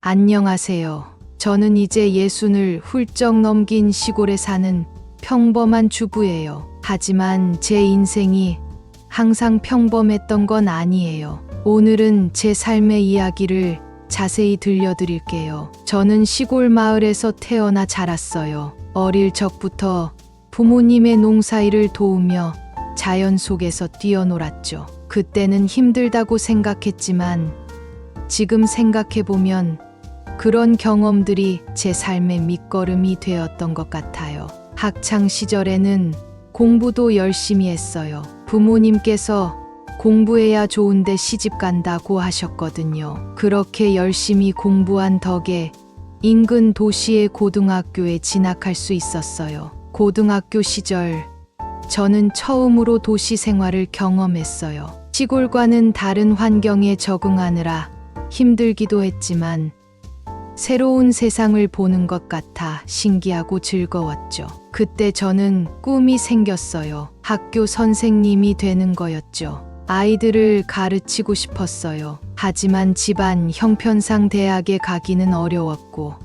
안녕하세요. 저는 이제 60을 훌쩍 넘긴 시골에 사는 평범한 주부예요. 하지만 제 인생이 항상 평범했던 건 아니에요. 오늘은 제 삶의 이야기를 자세히 들려드릴게요. 저는 시골 마을에서 태어나 자랐어요. 어릴 적부터 부모님의 농사일을 도우며 자연 속에서 뛰어놀았죠. 그때는 힘들다고 생각했지만 지금 생각해보면 그런 경험들이 제 삶의 밑거름이 되었던 것 같아요. 학창 시절에는 공부도 열심히 했어요. 부모님께서 공부해야 좋은데 시집 간다고 하셨거든요. 그렇게 열심히 공부한 덕에 인근 도시의 고등학교에 진학할 수 있었어요. 고등학교 시절 저는 처음으로 도시 생활을 경험했어요. 시골과는 다른 환경에 적응하느라 힘들기도 했지만 새로운 세상을 보는 것 같아 신기하고 즐거웠죠. 그때 저는 꿈이 생겼어요. 학교 선생님이 되는 거였죠. 아이들을 가르치고 싶었어요. 하지만 집안 형편상 대학에 가기는 어려웠고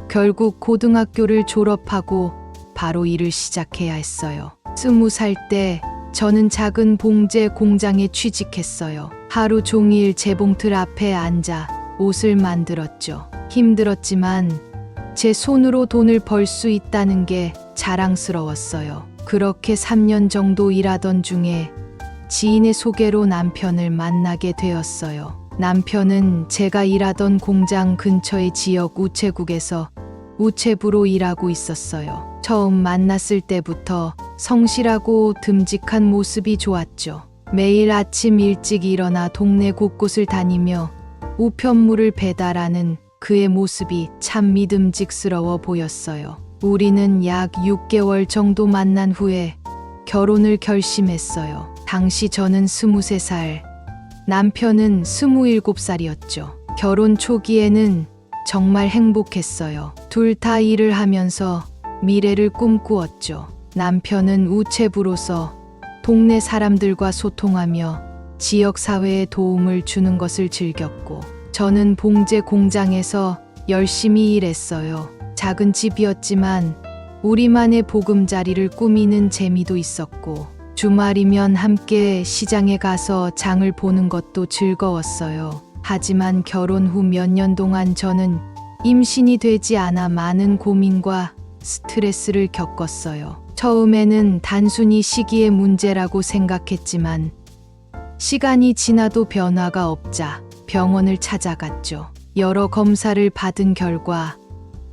결국 고등학교를 졸업하고 바로 일을 시작해야 했어요. 20살 때 저는 작은 봉제 공장에 취직했어요. 하루 종일 재봉틀 앞에 앉아 옷을 만들었죠. 힘들었지만 제 손으로 돈을 벌 수 있다는 게 자랑스러웠어요. 그렇게 3년 정도 일하던 중에 지인의 소개로 남편을 만나게 되었어요. 남편은 제가 일하던 공장 근처의 지역 우체국에서 우체부로 일하고 있었어요. 처음 만났을 때부터 성실하고 듬직한 모습이 좋았죠. 매일 아침 일찍 일어나 동네 곳곳을 다니며 우편물을 배달하는 그의 모습이 참 믿음직스러워 보였어요. 우리는 약 6개월 정도 만난 후에 결혼을 결심했어요. 당시 저는 23살, 남편은 27살이었죠. 결혼 초기에는 정말 행복했어요. 둘 다 일을 하면서 미래를 꿈꾸었죠. 남편은 우체부로서 동네 사람들과 소통하며 지역 사회에 도움을 주는 것을 즐겼고 저는 봉제 공장에서 열심히 일했어요. 작은 집이었지만 우리만의 보금자리를 꾸미는 재미도 있었고 주말이면 함께 시장에 가서 장을 보는 것도 즐거웠어요. 하지만 결혼 후 몇 년 동안 저는 임신이 되지 않아 많은 고민과 스트레스를 겪었어요. 처음에는 단순히 시기의 문제라고 생각했지만 시간이 지나도 변화가 없자 병원을 찾아갔죠. 여러 검사를 받은 결과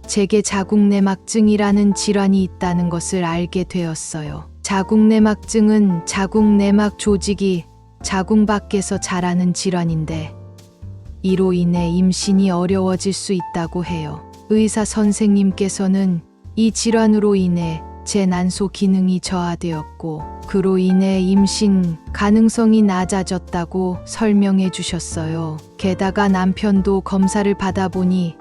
제게 자궁내막증이라는 질환이 있다는 것을 알게 되었어요. 자궁내막증은 자궁내막 조직이 자궁 밖에서 자라는 질환인데 이로 인해 임신이 어려워질 수 있다고 해요. 의사 선생님께서는 이 질환으로 인해 제 난소 기능이 저하되었고 그로 인해 임신 가능성이 낮아졌다고 설명해 주셨어요. 게다가 남편도 검사를 받아보니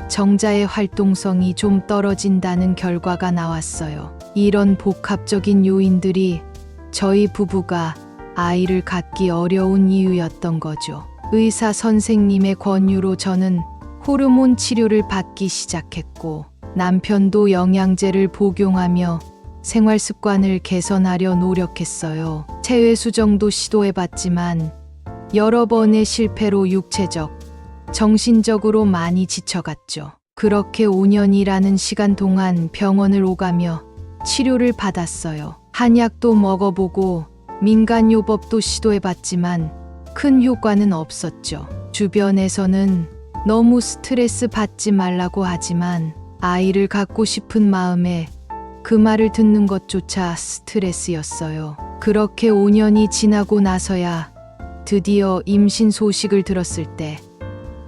정자의 활동성이 좀 떨어진다는 결과가 나왔어요. 이런 복합적인 요인들이 저희 부부가 아이를 갖기 어려운 이유였던 거죠. 의사 선생님의 권유로 저는 호르몬 치료를 받기 시작했고 남편도 영양제를 복용하며 생활 습관을 개선하려 노력했어요. 체외 수정도 시도해봤지만 여러 번의 실패로 육체적, 정신적으로 많이 지쳐갔죠. 그렇게 5년이라는 시간 동안 병원을 오가며 치료를 받았어요. 한약도 먹어보고 민간요법도 시도해봤지만 큰 효과는 없었죠. 주변에서는 너무 스트레스 받지 말라고 하지만 아이를 갖고 싶은 마음에 그 말을 듣는 것조차 스트레스였어요. 그렇게 5년이 지나고 나서야 드디어 임신 소식을 들었을 때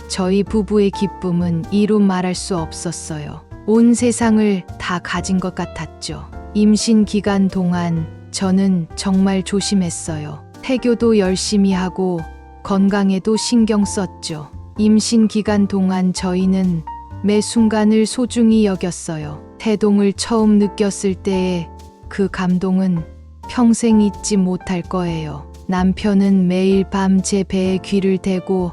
저희 부부의 기쁨은 이루 말할 수 없었어요. 온 세상을 다 가진 것 같았죠. 임신 기간 동안 저는 정말 조심했어요. 태교도 열심히 하고 건강에도 신경 썼죠. 임신 기간 동안 저희는 매 순간을 소중히 여겼어요. 태동을 처음 느꼈을 때의 그 감동은 평생 잊지 못할 거예요. 남편은 매일 밤 제 배에 귀를 대고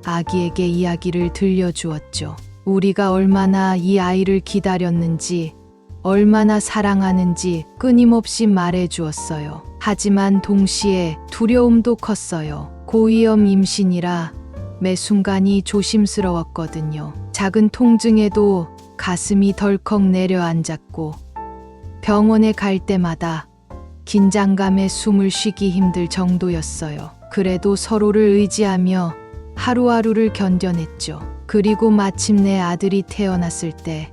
아기에게 이야기를 들려주었죠. 우리가 얼마나 이 아이를 기다렸는지, 얼마나 사랑하는지 끊임없이 말해 주었어요. 하지만 동시에 두려움도 컸어요. 고위험 임신이라 매 순간이 조심스러웠거든요. 작은 통증에도 가슴이 덜컥 내려앉았고, 병원에 갈 때마다 긴장감에 숨을 쉬기 힘들 정도였어요. 그래도 서로를 의지하며 하루하루를 견뎌냈죠. 그리고 마침내 아들이 태어났을 때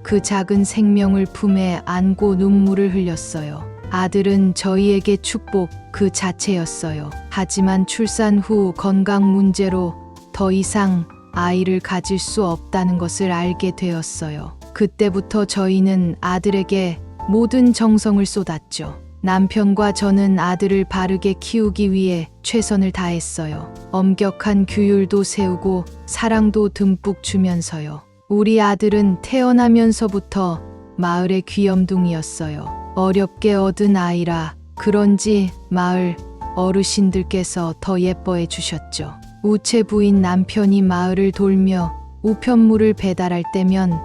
그 작은 생명을 품에 안고 눈물을 흘렸어요. 아들은 저희에게 축복 그 자체였어요. 하지만 출산 후 건강 문제로 더 이상 아이를 가질 수 없다는 것을 알게 되었어요. 그때부터 저희는 아들에게 모든 정성을 쏟았죠. 남편과 저는 아들을 바르게 키우기 위해 최선을 다했어요. 엄격한 규율도 세우고 사랑도 듬뿍 주면서요. 우리 아들은 태어나면서부터 마을의 귀염둥이였어요. 어렵게 얻은 아이라 그런지 마을 어르신들께서 더 예뻐해 주셨죠. 우체 부인 남편이 마을을 돌며 우편물을 배달할 때면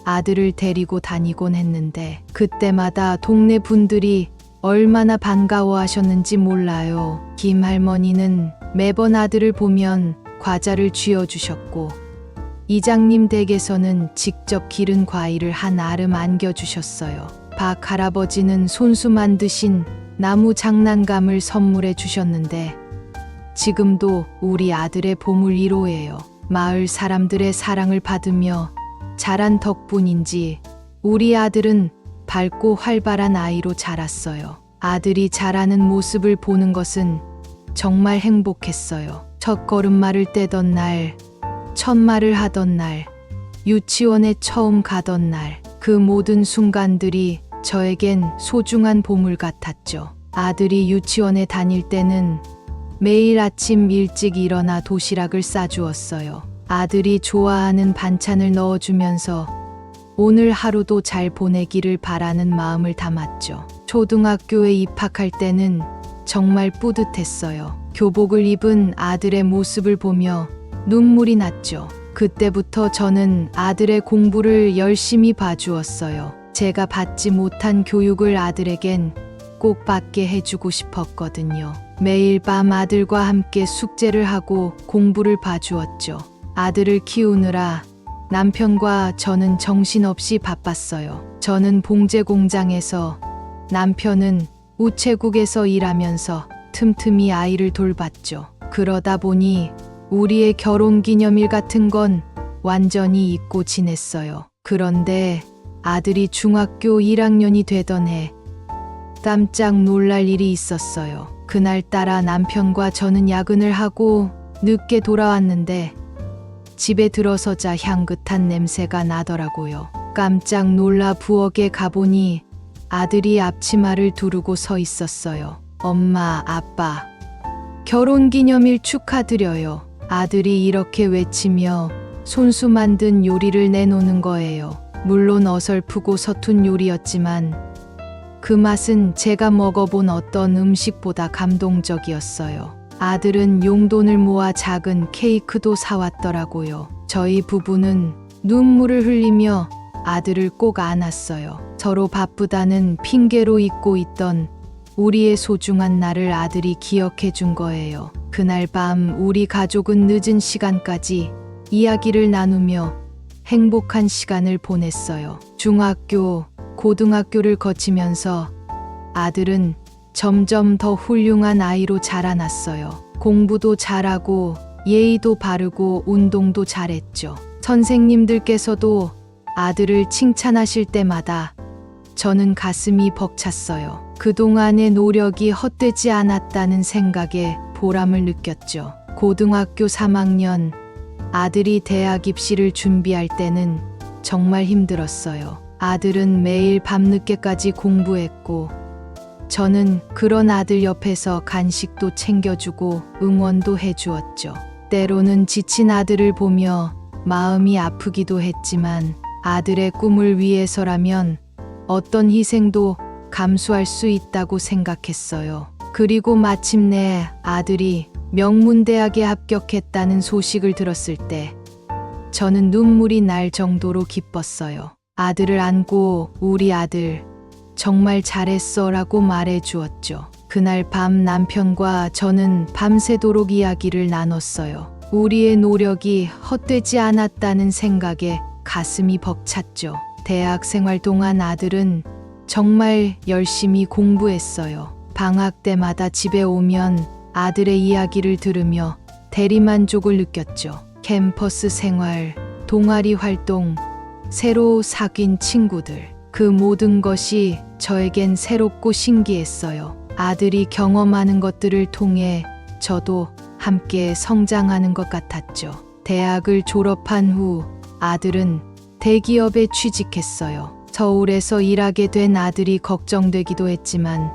아들을 데리고 다니곤 했는데 그때마다 동네 분들이 얼마나 반가워하셨는지 몰라요. 김 할머니는 매번 아들을 보면 과자를 쥐어주셨고 이장님 댁에서는 직접 기른 과일을 한 알음 안겨주셨어요. 박 할아버지는 손수 만드신 나무 장난감을 선물해 주셨는데 지금도 우리 아들의 보물 1호예요. 마을 사람들의 사랑을 받으며 자란 덕분인지 우리 아들은 밝고 활발한 아이로 자랐어요. 아들이 자라는 모습을 보는 것은 정말 행복했어요. 첫 걸음마를 떼던 날, 첫 말을 하던 날, 유치원에 처음 가던 날, 그 모든 순간들이 저에겐 소중한 보물 같았죠. 아들이 유치원에 다닐 때는 매일 아침 일찍 일어나 도시락을 싸주었어요. 아들이 좋아하는 반찬을 넣어주면서 오늘 하루도 잘 보내기를 바라는 마음을 담았죠. 초등학교에 입학할 때는 정말 뿌듯했어요. 교복을 입은 아들의 모습을 보며 눈물이 났죠. 그때부터 저는 아들의 공부를 열심히 봐주었어요. 제가 받지 못한 교육을 아들에겐 꼭 받게 해주고 싶었거든요. 매일 밤 아들과 함께 숙제를 하고 공부를 봐주었죠. 아들을 키우느라 남편과 저는 정신없이 바빴어요. 저는 봉제 공장에서, 남편은 우체국에서 일하면서 틈틈이 아이를 돌봤죠. 그러다 보니 우리의 결혼 기념일 같은 건 완전히 잊고 지냈어요. 그런데 아들이 중학교 1학년이 되던 해 깜짝 놀랄 일이 있었어요. 그날따라 남편과 저는 야근을 하고 늦게 돌아왔는데 집에 들어서자 향긋한 냄새가 나더라고요. 깜짝 놀라 부엌에 가보니 아들이 앞치마를 두르고 서 있었어요. 엄마, 아빠, 결혼기념일 축하드려요. 아들이 이렇게 외치며 손수 만든 요리를 내놓는 거예요. 물론 어설프고 서툰 요리였지만 그 맛은 제가 먹어본 어떤 음식보다 감동적이었어요. 아들은 용돈을 모아 작은 케이크도 사왔더라고요. 저희 부부는 눈물을 흘리며 아들을 꼭 안았어요. 서로 바쁘다는 핑계로 잊고 있던 우리의 소중한 날을 아들이 기억해 준 거예요. 그날 밤 우리 가족은 늦은 시간까지 이야기를 나누며 행복한 시간을 보냈어요. 중학교, 고등학교를 거치면서 아들은 점점 더 훌륭한 아이로 자라났어요. 공부도 잘하고 예의도 바르고 운동도 잘했죠. 선생님들께서도 아들을 칭찬하실 때마다 저는 가슴이 벅찼어요. 그동안의 노력이 헛되지 않았다는 생각에 보람을 느꼈죠. 고등학교 3학년 아들이 대학 입시를 준비할 때는 정말 힘들었어요. 아들은 매일 밤늦게까지 공부했고 저는 그런 아들 옆에서 간식도 챙겨주고 응원도 해주었죠. 때로는 지친 아들을 보며 마음이 아프기도 했지만 아들의 꿈을 위해서라면 어떤 희생도 감수할 수 있다고 생각했어요. 그리고 마침내 아들이 명문대학에 합격했다는 소식을 들었을 때 저는 눈물이 날 정도로 기뻤어요. 아들을 안고 우리 아들 정말 잘했어 라고 말해 주었죠. 그날 밤 남편과 저는 밤새도록 이야기를 나눴어요. 우리의 노력이 헛되지 않았다는 생각에 가슴이 벅찼죠. 대학 생활 동안 아들은 정말 열심히 공부했어요. 방학 때마다 집에 오면 아들의 이야기를 들으며 대리만족을 느꼈죠. 캠퍼스 생활, 동아리 활동, 새로 사귄 친구들, 그 모든 것이 저에겐 새롭고 신기했어요. 아들이 경험하는 것들을 통해 저도 함께 성장하는 것 같았죠. 대학을 졸업한 후 아들은 대기업에 취직했어요. 서울에서 일하게 된 아들이 걱정되기도 했지만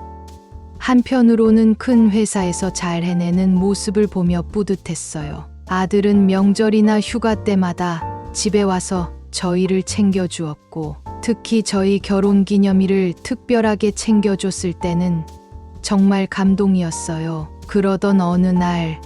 한편으로는 큰 회사에서 잘 해내는 모습을 보며 뿌듯했어요. 아들은 명절이나 휴가 때마다 집에 와서 저희를 챙겨주었고 특히 저희 결혼 기념일을 특별하게 챙겨줬을 때는 정말 감동이었어요. 그러던 어느 날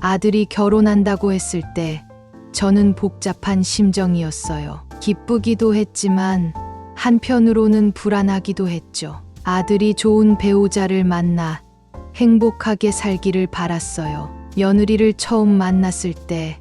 아들이 결혼한다고 했을 때 저는 복잡한 심정이었어요. 기쁘기도 했지만 한편으로는 불안하기도 했죠. 아들이 좋은 배우자를 만나 행복하게 살기를 바랐어요. 며느리를 처음 만났을 때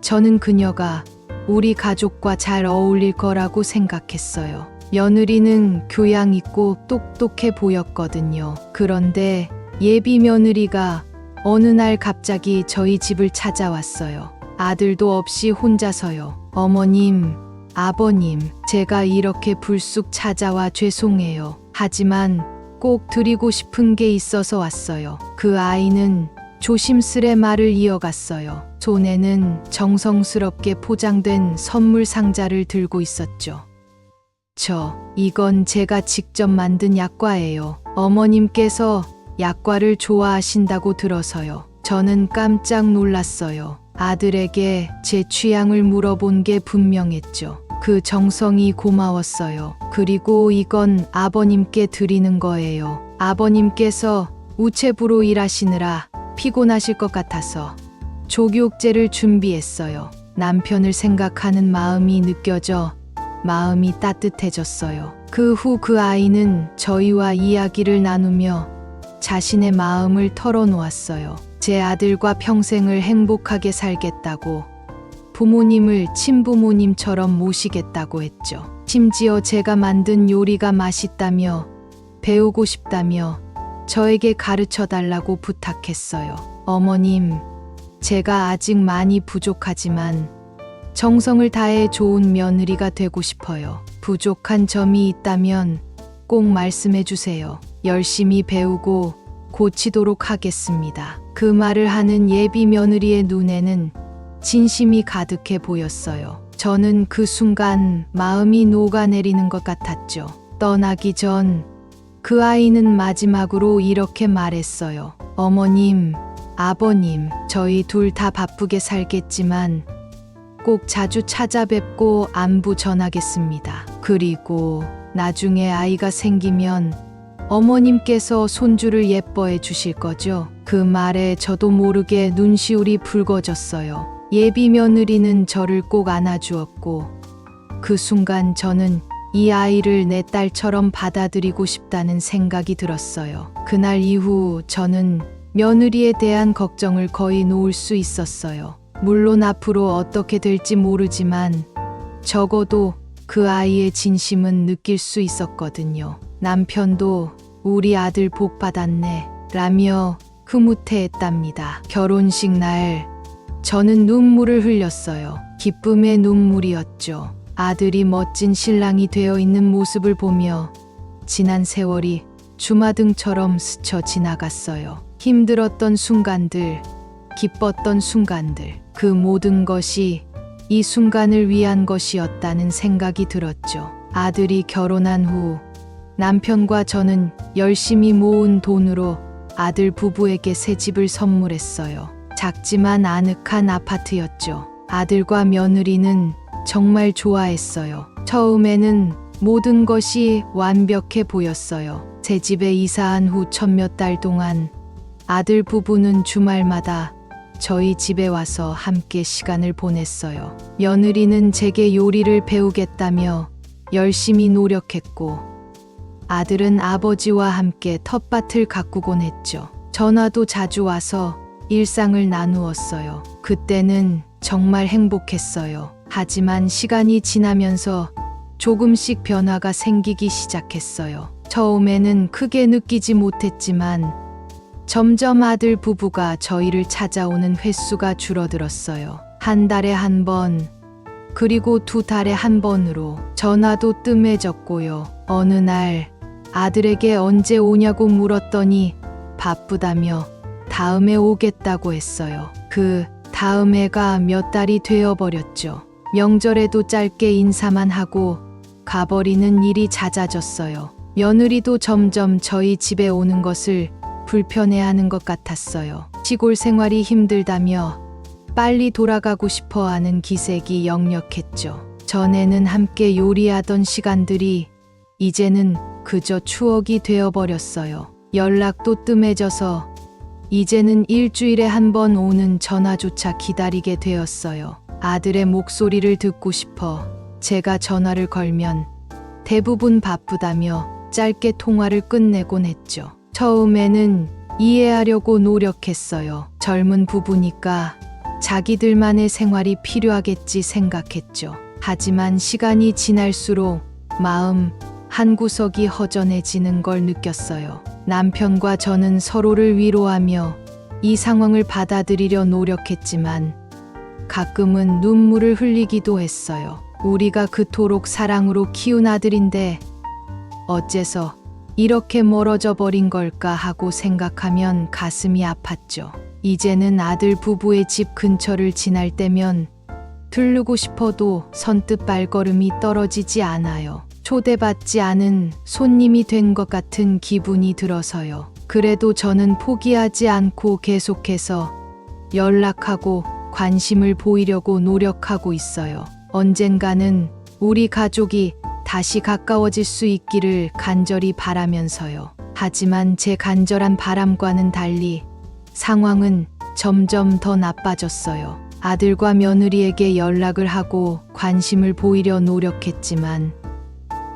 저는 그녀가 우리 가족과 잘 어울릴 거라고 생각했어요. 며느리는 교양 있고 똑똑해 보였거든요. 그런데 예비 며느리가 어느 날 갑자기 저희 집을 찾아왔어요. 아들도 없이 혼자서요. 어머님, 아버님, 제가 이렇게 불쑥 찾아와 죄송해요. 하지만 꼭 드리고 싶은 게 있어서 왔어요. 그 아이는 조심스레 말을 이어갔어요. 손에는 정성스럽게 포장된 선물 상자를 들고 있었죠. 이건 제가 직접 만든 약과예요. 어머님께서 약과를 좋아하신다고 들어서요. 저는 깜짝 놀랐어요. 아들에게 제 취향을 물어본 게 분명했죠. 그 정성이 고마웠어요. 그리고 이건 아버님께 드리는 거예요. 아버님께서 우체부로 일하시느라 피곤하실 것 같아서 조교육제를 준비했어요. 남편을 생각하는 마음이 느껴져 마음이 따뜻해졌어요. 그 후 그 아이는 저희와 이야기를 나누며 자신의 마음을 털어놓았어요. 제 아들과 평생을 행복하게 살겠다고 부모님을 친부모님처럼 모시겠다고 했죠. 심지어 제가 만든 요리가 맛있다며 배우고 싶다며 저에게 가르쳐 달라고 부탁했어요. 어머님, 제가 아직 많이 부족하지만 정성을 다해 좋은 며느리가 되고 싶어요. 부족한 점이 있다면 꼭 말씀해 주세요. 열심히 배우고 고치도록 하겠습니다. 그 말을 하는 예비 며느리의 눈에는 진심이 가득해 보였어요. 저는 그 순간 마음이 녹아내리는 것 같았죠. 떠나기 전 그 아이는 마지막으로 이렇게 말했어요. 어머님, 아버님, 저희 둘 다 바쁘게 살겠지만 꼭 자주 찾아뵙고 안부 전하겠습니다. 그리고 나중에 아이가 생기면 어머님께서 손주를 예뻐해 주실 거죠? 그 말에 저도 모르게 눈시울이 붉어졌어요. 예비 며느리는 저를 꼭 안아주었고 그 순간 저는 이 아이를 내 딸처럼 받아들이고 싶다는 생각이 들었어요. 그날 이후 저는 며느리에 대한 걱정을 거의 놓을 수 있었어요. 물론 앞으로 어떻게 될지 모르지만 적어도 그 아이의 진심은 느낄 수 있었거든요. 남편도 우리 아들 복 받았네 라며 흐뭇해했답니다. 결혼식 날 저는 눈물을 흘렸어요. 기쁨의 눈물이었죠. 아들이 멋진 신랑이 되어 있는 모습을 보며 지난 세월이 주마등처럼 스쳐 지나갔어요. 힘들었던 순간들, 기뻤던 순간들, 그 모든 것이 이 순간을 위한 것이었다는 생각이 들었죠. 아들이 결혼한 후 남편과 저는 열심히 모은 돈으로 아들 부부에게 새 집을 선물했어요. 작지만 아늑한 아파트였죠. 아들과 며느리는 정말 좋아했어요. 처음에는 모든 것이 완벽해 보였어요. 새 집에 이사한 후 첫 몇 달 동안 아들 부부는 주말마다 저희 집에 와서 함께 시간을 보냈어요. 며느리는 제게 요리를 배우겠다며 열심히 노력했고, 아들은 아버지와 함께 텃밭을 가꾸곤 했죠. 전화도 자주 와서 일상을 나누었어요. 그때는 정말 행복했어요. 하지만 시간이 지나면서 조금씩 변화가 생기기 시작했어요. 처음에는 크게 느끼지 못했지만 점점 아들 부부가 저희를 찾아오는 횟수가 줄어들었어요. 한 달에 한 번, 그리고 두 달에 한 번으로 전화도 뜸해졌고요. 어느 날 아들에게 언제 오냐고 물었더니 바쁘다며 다음에 오겠다고 했어요. 그 다음 해가 몇 달이 되어버렸죠. 명절에도 짧게 인사만 하고 가버리는 일이 잦아졌어요. 며느리도 점점 저희 집에 오는 것을 불편해하는 것 같았어요. 시골 생활이 힘들다며 빨리 돌아가고 싶어 하는 기색이 역력했죠. 전에는 함께 요리하던 시간들이 이제는 그저 추억이 되어버렸어요. 연락도 뜸해져서 이제는 일주일에 한 번 오는 전화조차 기다리게 되었어요. 아들의 목소리를 듣고 싶어 제가 전화를 걸면 대부분 바쁘다며 짧게 통화를 끝내곤 했죠. 처음에는 이해하려고 노력했어요. 젊은 부부니까 자기들만의 생활이 필요하겠지 생각했죠. 하지만 시간이 지날수록 마음 한구석이 허전해지는 걸 느꼈어요. 남편과 저는 서로를 위로하며 이 상황을 받아들이려 노력했지만 가끔은 눈물을 흘리기도 했어요. 우리가 그토록 사랑으로 키운 아들인데 어째서 이렇게 멀어져 버린 걸까 하고 생각하면 가슴이 아팠죠. 이제는 아들 부부의 집 근처를 지날 때면 들르고 싶어도 선뜻 발걸음이 떨어지지 않아요. 초대받지 않은 손님이 된 것 같은 기분이 들어서요. 그래도 저는 포기하지 않고 계속해서 연락하고 관심을 보이려고 노력하고 있어요. 언젠가는 우리 가족이 다시 가까워질 수 있기를 간절히 바라면서요. 하지만 제 간절한 바람과는 달리 상황은 점점 더 나빠졌어요. 아들과 며느리에게 연락을 하고 관심을 보이려 노력했지만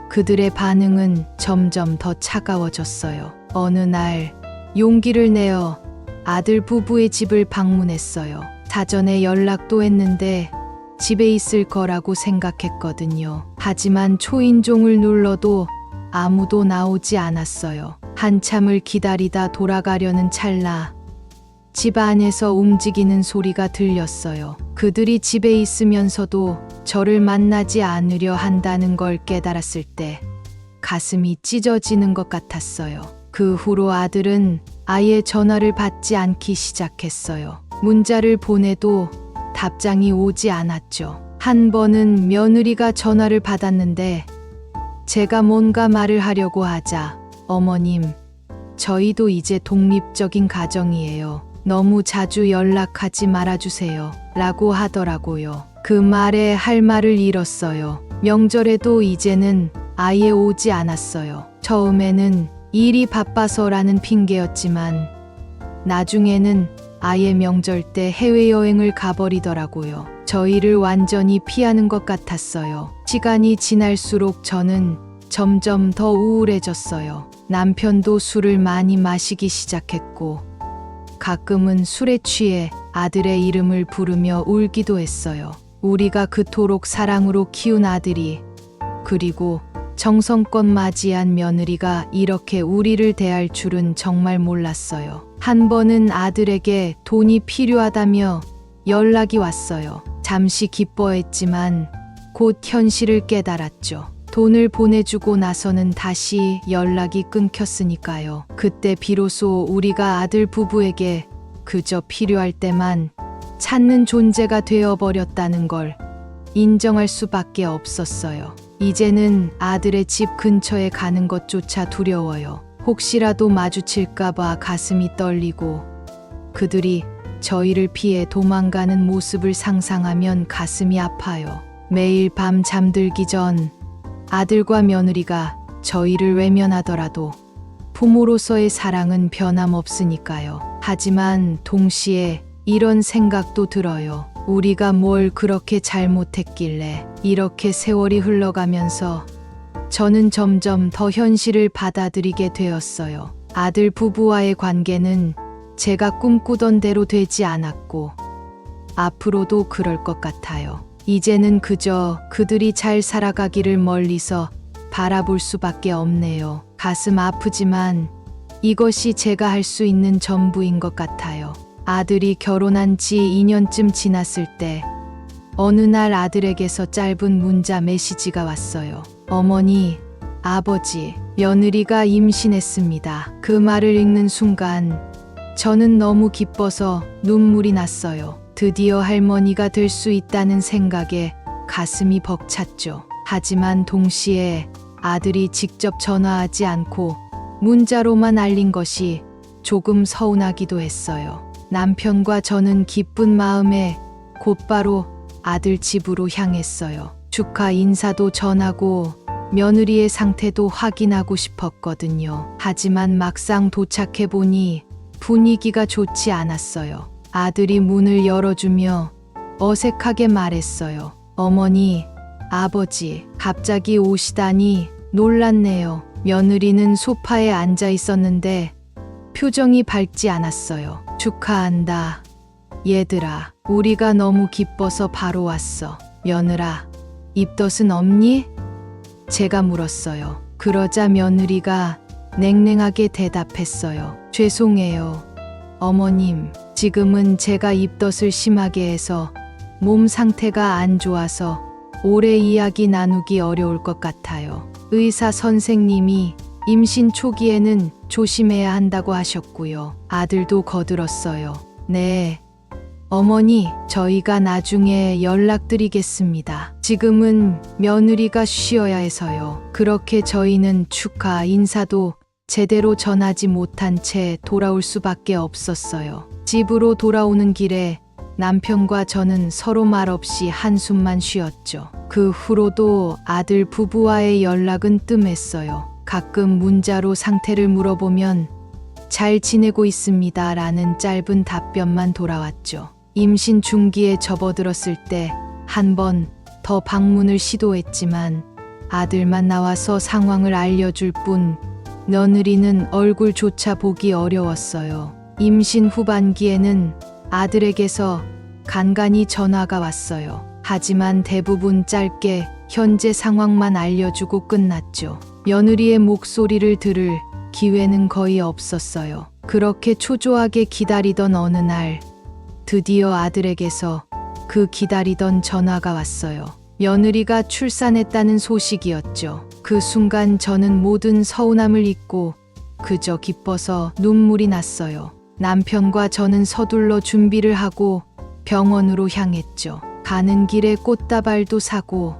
그들의 반응은 점점 더 차가워졌어요. 어느 날 용기를 내어 아들 부부의 집을 방문했어요. 사전에 연락도 했는데 집에 있을 거라고 생각했거든요. 하지만 초인종을 눌러도 아무도 나오지 않았어요. 한참을 기다리다 돌아가려는 찰나 집 안에서 움직이는 소리가 들렸어요. 그들이 집에 있으면서도 저를 만나지 않으려 한다는 걸 깨달았을 때 가슴이 찢어지는 것 같았어요. 그 후로 아들은 아예 전화를 받지 않기 시작했어요. 문자를 보내도 답장이 오지 않았죠. 한 번은 며느리가 전화를 받았는데 제가 뭔가 말을 하려고 하자 어머님, 저희도 이제 독립적인 가정이에요. 너무 자주 연락하지 말아주세요. 라고 하더라고요. 그 말에 할 말을 잃었어요. 명절에도 이제는 아예 오지 않았어요. 처음에는 일이 바빠서라는 핑계였지만 나중에는 아예 명절 때 해외여행을 가버리더라고요. 저희를 완전히 피하는 것 같았어요. 시간이 지날수록 저는 점점 더 우울해졌어요. 남편도 술을 많이 마시기 시작했고 가끔은 술에 취해 아들의 이름을 부르며 울기도 했어요. 우리가 그토록 사랑으로 키운 아들이, 그리고 정성껏 맞이한 며느리가 이렇게 우리를 대할 줄은 정말 몰랐어요. 한 번은 아들에게 돈이 필요하다며 연락이 왔어요. 잠시 기뻐했지만 곧 현실을 깨달았죠. 돈을 보내주고 나서는 다시 연락이 끊겼으니까요. 그때 비로소 우리가 아들 부부에게 그저 필요할 때만 찾는 존재가 되어버렸다는 걸 인정할 수밖에 없었어요. 이제는 아들의 집 근처에 가는 것조차 두려워요. 혹시라도 마주칠까봐 가슴이 떨리고 그들이 저희를 피해 도망가는 모습을 상상하면 가슴이 아파요. 매일 밤 잠들기 전 아들과 며느리가 저희를 외면하더라도 부모로서의 사랑은 변함없으니까요. 하지만 동시에 이런 생각도 들어요. 우리가 뭘 그렇게 잘못했길래 이렇게 세월이 흘러가면서 저는 점점 더 현실을 받아들이게 되었어요. 아들 부부와의 관계는 제가 꿈꾸던 대로 되지 않았고 앞으로도 그럴 것 같아요. 이제는 그저 그들이 잘 살아가기를 멀리서 바라볼 수밖에 없네요. 가슴 아프지만 이것이 제가 할 수 있는 전부인 것 같아요. 아들이 결혼한 지 2년쯤 지났을 때 어느 날 아들에게서 짧은 문자 메시지가 왔어요. 어머니, 아버지, 며느리가 임신했습니다. 그 말을 읽는 순간 저는 너무 기뻐서 눈물이 났어요. 드디어 할머니가 될 수 있다는 생각에 가슴이 벅찼죠. 하지만 동시에 아들이 직접 전화하지 않고 문자로만 알린 것이 조금 서운하기도 했어요. 남편과 저는 기쁜 마음에 곧바로 아들 집으로 향했어요. 축하 인사도 전하고 며느리의 상태도 확인하고 싶었거든요. 하지만 막상 도착해 보니 분위기가 좋지 않았어요. 아들이 문을 열어주며 어색하게 말했어요. 어머니, 아버지, 갑자기 오시다니 놀랐네요. 며느리는 소파에 앉아 있었는데 표정이 밝지 않았어요. 축하한다. 얘들아, 우리가 너무 기뻐서 바로 왔어. 며느라, 입덧은 없니? 제가 물었어요. 그러자 며느리가 냉랭하게 대답했어요. 죄송해요. 어머님, 지금은 제가 입덧을 심하게 해서 몸 상태가 안 좋아서 오래 이야기 나누기 어려울 것 같아요. 의사 선생님이 임신 초기에는 조심해야 한다고 하셨고요. 아들도 거들었어요. 네. 어머니, 저희가 나중에 연락드리겠습니다. 지금은 며느리가 쉬어야 해서요. 그렇게 저희는 축하 인사도 제대로 전하지 못한 채 돌아올 수밖에 없었어요. 집으로 돌아오는 길에 남편과 저는 서로 말없이 한숨만 쉬었죠. 그 후로도 아들 부부와의 연락은 뜸했어요. 가끔 문자로 상태를 물어보면 잘 지내고 있습니다 라는 짧은 답변만 돌아왔죠. 임신 중기에 접어들었을 때 한 번 더 방문을 시도했지만 아들만 나와서 상황을 알려줄 뿐 며느리는 얼굴조차 보기 어려웠어요. 임신 후반기에는 아들에게서 간간히 전화가 왔어요. 하지만 대부분 짧게 현재 상황만 알려주고 끝났죠. 며느리의 목소리를 들을 기회는 거의 없었어요. 그렇게 초조하게 기다리던 어느 날 드디어 아들에게서 그 기다리던 전화가 왔어요. 며느리가 출산했다는 소식이었죠. 그 순간 저는 모든 서운함을 잊고 그저 기뻐서 눈물이 났어요. 남편과 저는 서둘러 준비를 하고 병원으로 향했죠. 가는 길에 꽃다발도 사고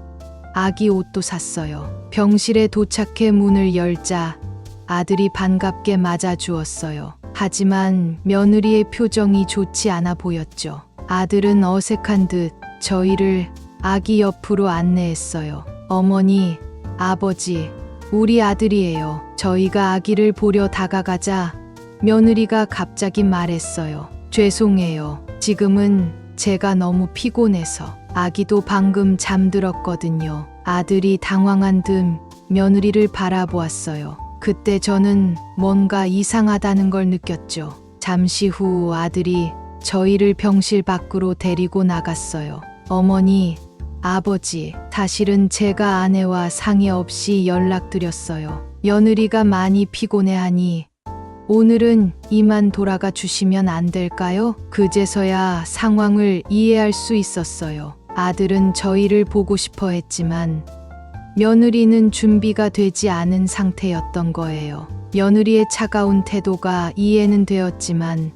아기 옷도 샀어요. 병실에 도착해 문을 열자 아들이 반갑게 맞아주었어요. 하지만 며느리의 표정이 좋지 않아 보였죠. 아들은 어색한 듯 저희를 아기 옆으로 안내했어요. 어머니, 아버지, 우리 아들이에요. 저희가 아기를 보려 다가가자 며느리가 갑자기 말했어요. 죄송해요. 지금은 제가 너무 피곤해서. 아기도 방금 잠들었거든요. 아들이 당황한 듯 며느리를 바라보았어요. 그때 저는 뭔가 이상하다는 걸 느꼈죠. 잠시 후 아들이 저희를 병실 밖으로 데리고 나갔어요. 어머니, 아버지, 사실은 제가 아내와 상의 없이 연락드렸어요. 며느리가 많이 피곤해하니 오늘은 이만 돌아가 주시면 안 될까요? 그제서야 상황을 이해할 수 있었어요. 아들은 저희를 보고 싶어 했지만 며느리는 준비가 되지 않은 상태였던 거예요. 며느리의 차가운 태도가 이해는 되었지만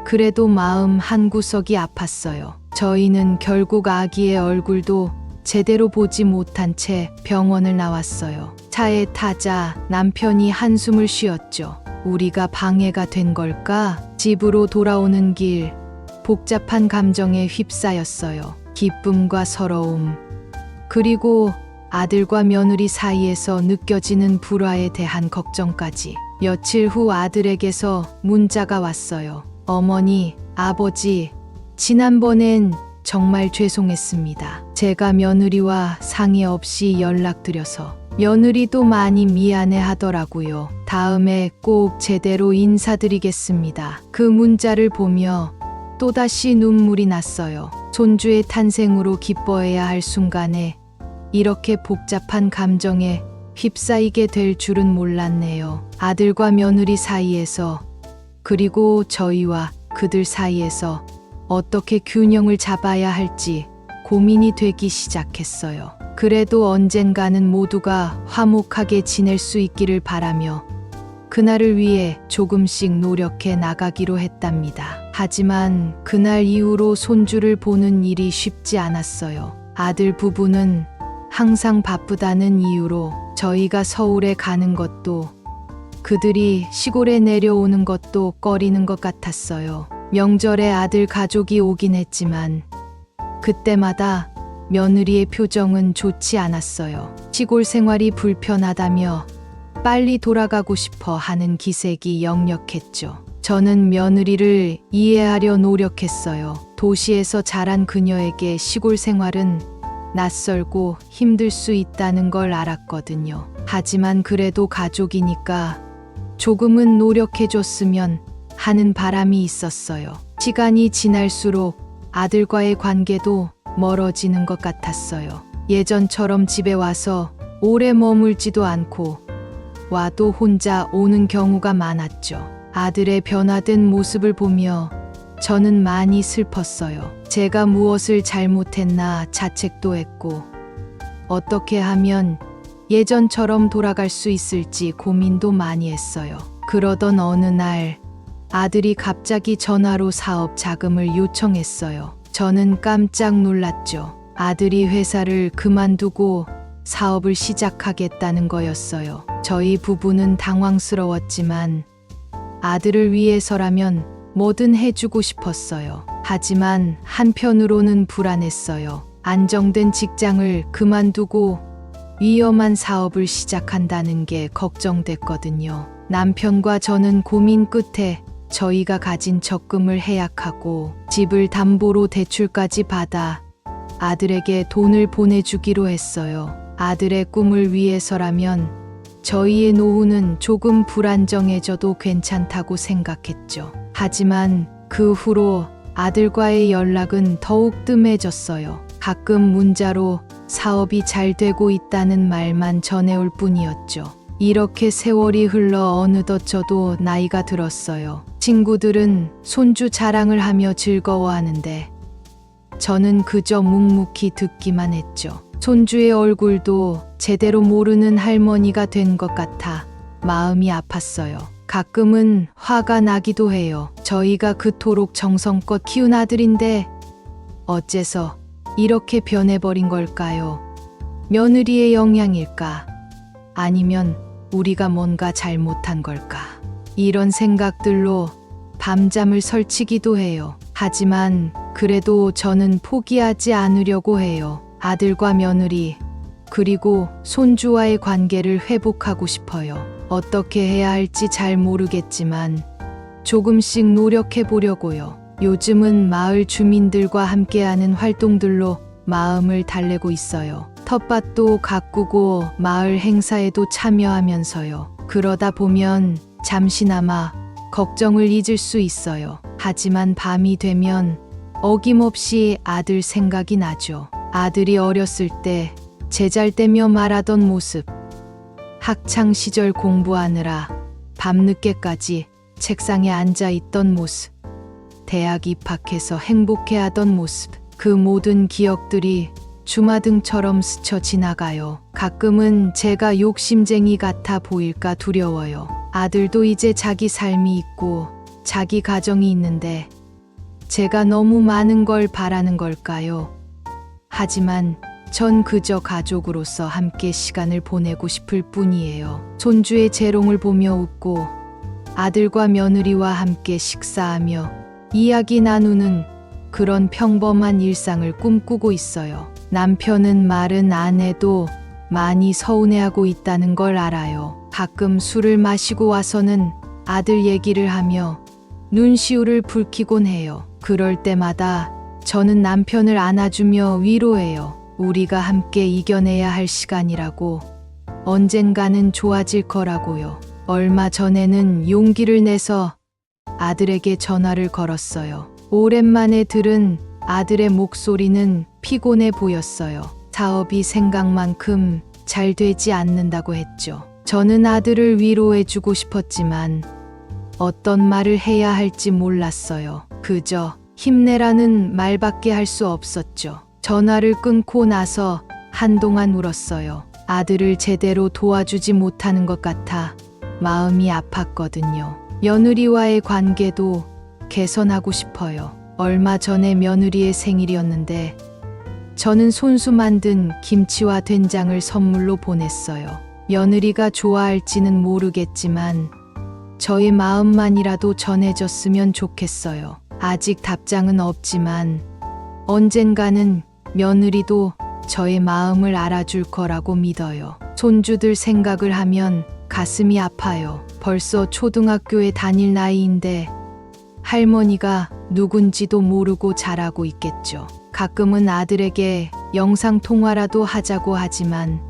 그래도 마음 한구석이 아팠어요. 저희는 결국 아기의 얼굴도 제대로 보지 못한 채 병원을 나왔어요. 차에 타자 남편이 한숨을 쉬었죠. 우리가 방해가 된 걸까? 집으로 돌아오는 길 복잡한 감정에 휩싸였어요. 기쁨과 서러움, 그리고 아들과 며느리 사이에서 느껴지는 불화에 대한 걱정까지. 며칠 후 아들에게서 문자가 왔어요. 어머니, 아버지, 지난번엔 정말 죄송했습니다. 제가 며느리와 상의 없이 연락드려서 며느리도 많이 미안해 하더라고요. 다음에 꼭 제대로 인사드리겠습니다. 그 문자를 보며 또다시 눈물이 났어요. 손주의 탄생으로 기뻐해야 할 순간에 이렇게 복잡한 감정에 휩싸이게 될 줄은 몰랐네요. 아들과 며느리 사이에서, 그리고 저희와 그들 사이에서 어떻게 균형을 잡아야 할지 고민이 되기 시작했어요. 그래도 언젠가는 모두가 화목하게 지낼 수 있기를 바라며 그날을 위해 조금씩 노력해 나가기로 했답니다. 하지만 그날 이후로 손주를 보는 일이 쉽지 않았어요. 아들 부부는 항상 바쁘다는 이유로 저희가 서울에 가는 것도, 그들이 시골에 내려오는 것도 꺼리는 것 같았어요. 명절에 아들 가족이 오긴 했지만 그때마다 며느리의 표정은 좋지 않았어요. 시골 생활이 불편하다며 빨리 돌아가고 싶어 하는 기색이 역력했죠. 저는 며느리를 이해하려 노력했어요. 도시에서 자란 그녀에게 시골 생활은 낯설고 힘들 수 있다는 걸 알았거든요. 하지만 그래도 가족이니까 조금은 노력해줬으면 하는 바람이 있었어요. 시간이 지날수록 아들과의 관계도 멀어지는 것 같았어요. 예전처럼 집에 와서 오래 머물지도 않고 와도 혼자 오는 경우가 많았죠. 아들의 변화된 모습을 보며 저는 많이 슬펐어요. 제가 무엇을 잘못했나 자책도 했고 어떻게 하면 예전처럼 돌아갈 수 있을지 고민도 많이 했어요. 그러던 어느 날 아들이 갑자기 전화로 사업 자금을 요청했어요. 저는 깜짝 놀랐죠. 아들이 회사를 그만두고 사업을 시작하겠다는 거였어요. 저희 부부는 당황스러웠지만 아들을 위해서라면 뭐든 해주고 싶었어요. 하지만 한편으로는 불안했어요. 안정된 직장을 그만두고 위험한 사업을 시작한다는 게 걱정됐거든요. 남편과 저는 고민 끝에 저희가 가진 적금을 해약하고 집을 담보로 대출까지 받아 아들에게 돈을 보내주기로 했어요. 아들의 꿈을 위해서라면 저희의 노후는 조금 불안정해져도 괜찮다고 생각했죠. 하지만 그 후로 아들과의 연락은 더욱 뜸해졌어요. 가끔 문자로 사업이 잘 되고 있다는 말만 전해올 뿐이었죠. 이렇게 세월이 흘러 어느덧 저도 나이가 들었어요. 친구들은 손주 자랑을 하며 즐거워하는데 저는 그저 묵묵히 듣기만 했죠. 손주의 얼굴도 제대로 모르는 할머니가 된 것 같아 마음이 아팠어요. 가끔은 화가 나기도 해요. 저희가 그토록 정성껏 키운 아들인데 어째서 이렇게 변해버린 걸까요? 며느리의 영향일까? 아니면 우리가 뭔가 잘못한 걸까? 이런 생각들로 밤잠을 설치기도 해요. 하지만 그래도 저는 포기하지 않으려고 해요. 아들과 며느리, 그리고 손주와의 관계를 회복하고 싶어요. 어떻게 해야 할지 잘 모르겠지만 조금씩 노력해 보려고요. 요즘은 마을 주민들과 함께하는 활동들로 마음을 달래고 있어요. 텃밭도 가꾸고 마을 행사에도 참여하면서요. 그러다 보면 잠시나마 걱정을 잊을 수 있어요. 하지만 밤이 되면 어김없이 아들 생각이 나죠. 아들이 어렸을 때 제잘되며 말하던 모습, 학창 시절 공부하느라 밤늦게까지 책상에 앉아 있던 모습, 대학 입학해서 행복해하던 모습, 그 모든 기억들이 주마등처럼 스쳐 지나가요. 가끔은 제가 욕심쟁이 같아 보일까 두려워요. 아들도 이제 자기 삶이 있고 자기 가정이 있는데 제가 너무 많은 걸 바라는 걸까요? 하지만 전 그저 가족으로서 함께 시간을 보내고 싶을 뿐이에요. 손주의 재롱을 보며 웃고 아들과 며느리와 함께 식사하며 이야기 나누는 그런 평범한 일상을 꿈꾸고 있어요. 남편은 말은 안 해도 많이 서운해하고 있다는 걸 알아요. 가끔 술을 마시고 와서는 아들 얘기를 하며 눈시울을 붉히곤 해요. 그럴 때마다 저는 남편을 안아주며 위로해요. 우리가 함께 이겨내야 할 시간이라고, 언젠가는 좋아질 거라고요. 얼마 전에는 용기를 내서 아들에게 전화를 걸었어요. 오랜만에 들은 아들의 목소리는 피곤해 보였어요. 사업이 생각만큼 잘 되지 않는다고 했죠. 저는 아들을 위로해주고 싶었지만 어떤 말을 해야 할지 몰랐어요. 그저 힘내라는 말밖에 할 수 없었죠. 전화를 끊고 나서 한동안 울었어요. 아들을 제대로 도와주지 못하는 것 같아 마음이 아팠거든요. 며느리와의 관계도 개선하고 싶어요. 얼마 전에 며느리의 생일이었는데 저는 손수 만든 김치와 된장을 선물로 보냈어요. 며느리가 좋아할지는 모르겠지만 저의 마음만이라도 전해졌으면 좋겠어요. 아직 답장은 없지만 언젠가는 며느리도 저의 마음을 알아줄 거라고 믿어요. 손주들 생각을 하면 가슴이 아파요. 벌써 초등학교에 다닐 나이인데 할머니가 누군지도 모르고 자라고 있겠죠. 가끔은 아들에게 영상통화라도 하자고 하지만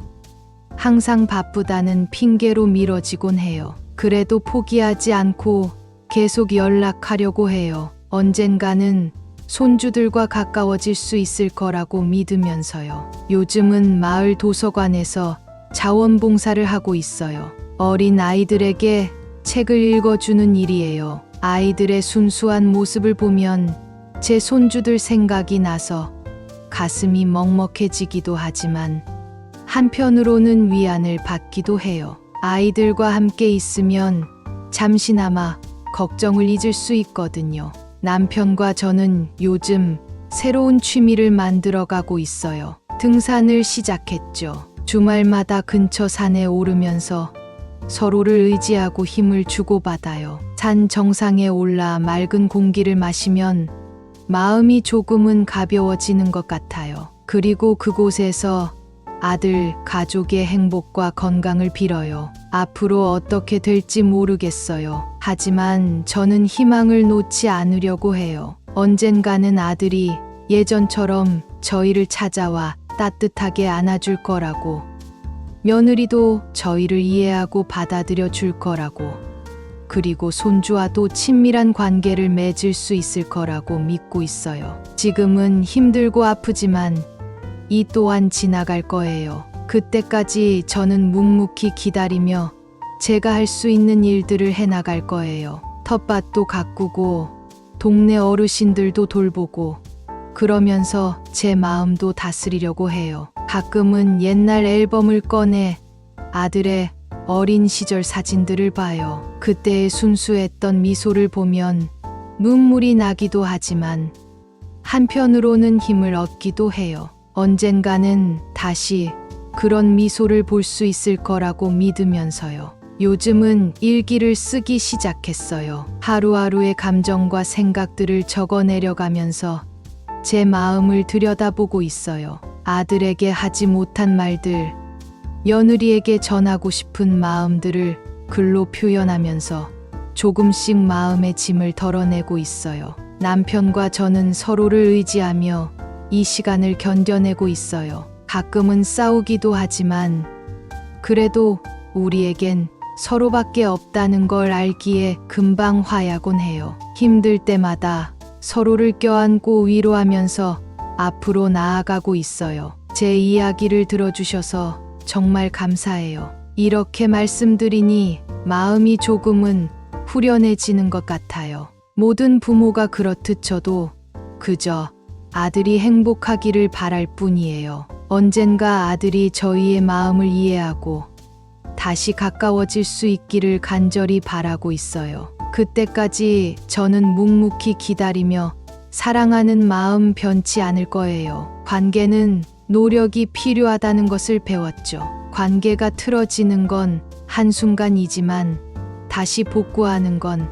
항상 바쁘다는 핑계로 미뤄지곤 해요. 그래도 포기하지 않고 계속 연락하려고 해요. 언젠가는 손주들과 가까워질 수 있을 거라고 믿으면서요. 요즘은 마을 도서관에서 자원봉사를 하고 있어요. 어린 아이들에게 책을 읽어주는 일이에요. 아이들의 순수한 모습을 보면 제 손주들 생각이 나서 가슴이 먹먹해지기도 하지만 한편으로는 위안을 받기도 해요. 아이들과 함께 있으면 잠시나마 걱정을 잊을 수 있거든요. 남편과 저는 요즘 새로운 취미를 만들어가고 있어요. 등산을 시작했죠. 주말마다 근처 산에 오르면서 서로를 의지하고 힘을 주고받아요. 산 정상에 올라 맑은 공기를 마시면 마음이 조금은 가벼워지는 것 같아요. 그리고 그곳에서 아들, 가족의 행복과 건강을 빌어요. 앞으로 어떻게 될지 모르겠어요. 하지만 저는 희망을 놓지 않으려고 해요. 언젠가는 아들이 예전처럼 저희를 찾아와 따뜻하게 안아줄 거라고, 며느리도 저희를 이해하고 받아들여 줄 거라고, 그리고 손주와도 친밀한 관계를 맺을 수 있을 거라고 믿고 있어요. 지금은 힘들고 아프지만 이 또한 지나갈 거예요. 그때까지 저는 묵묵히 기다리며 제가 할 수 있는 일들을 해나갈 거예요. 텃밭도 가꾸고 동네 어르신들도 돌보고 그러면서 제 마음도 다스리려고 해요. 가끔은 옛날 앨범을 꺼내 아들의 어린 시절 사진들을 봐요. 그때의 순수했던 미소를 보면 눈물이 나기도 하지만 한편으로는 힘을 얻기도 해요. 언젠가는 다시 그런 미소를 볼 수 있을 거라고 믿으면서요. 요즘은 일기를 쓰기 시작했어요. 하루하루의 감정과 생각들을 적어내려가면서 제 마음을 들여다보고 있어요. 아들에게 하지 못한 말들, 며느리에게 전하고 싶은 마음들을 글로 표현하면서 조금씩 마음의 짐을 덜어내고 있어요. 남편과 저는 서로를 의지하며 이 시간을 견뎌내고 있어요. 가끔은 싸우기도 하지만 그래도 우리에겐 서로밖에 없다는 걸 알기에 금방 화해하곤 해요. 힘들 때마다 서로를 껴안고 위로하면서 앞으로 나아가고 있어요. 제 이야기를 들어주셔서 정말 감사해요. 이렇게 말씀드리니 마음이 조금은 후련해지는 것 같아요. 모든 부모가 그렇듯 저도 그저 아들이 행복하기를 바랄 뿐이에요. 언젠가 아들이 저희의 마음을 이해하고 다시 가까워질 수 있기를 간절히 바라고 있어요. 그때까지 저는 묵묵히 기다리며 사랑하는 마음 변치 않을 거예요. 관계는 노력이 필요하다는 것을 배웠죠. 관계가 틀어지는 건 한순간이지만 다시 복구하는 건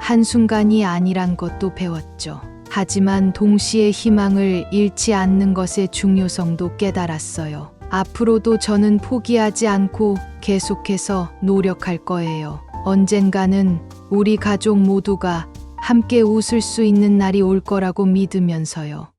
한순간이 아니란 것도 배웠죠. 하지만 동시에 희망을 잃지 않는 것의 중요성도 깨달았어요. 앞으로도 저는 포기하지 않고 계속해서 노력할 거예요. 언젠가는 우리 가족 모두가 함께 웃을 수 있는 날이 올 거라고 믿으면서요.